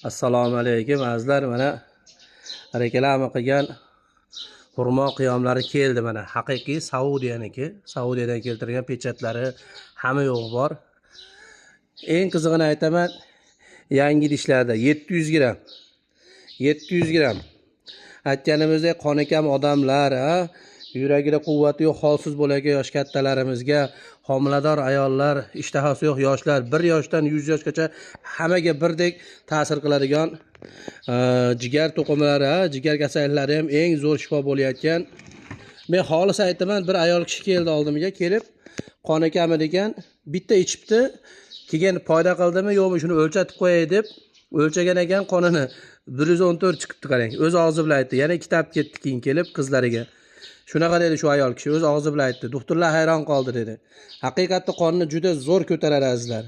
Assalomu alaykum azizlar, mana reklama qilgan xurmo qiyomlari keldi. Mana haqiqiy Saudiyaniki, Saudiyadan keltirgan pechatlari hamma yo'q bor. Eng qizig'ini aytaman, yangi idishlarda 700 gram. 700 gram. Aytganimizdek qonekam odamlar, yuragida quvvati yo'q, holsiz bo'layotgan yosh kattalarimizga, homilador ayollar, ishtahasi yo'q yoshlar, 1 yoshdan 100 yoshgacha hammaga birdek ta'sir qiladigan jigar to'qimlari, jigar kasalliklari ham eng zo'r shifo bo'layotgan. Men xolis aytaman, bir ayol kishi keldi oldimga, kelib qonekami degan, bitta ichibdi, keyin foyda qildimi yo'qmi shuni o'lchatib qo'yay deb o'lchagan ekan, qonini 114 chiqibdi qarang. O'z og'zi bilan aytdi. Yana kitob ketdi keyin kelib qizlariga. Shunaqa dedi shu ayol kishi, o'z og'zi bilan aytdi. Doktorlar hayron qoldi dedi. Haqiqatda qonni juda zo'r ko'taradi azizlar.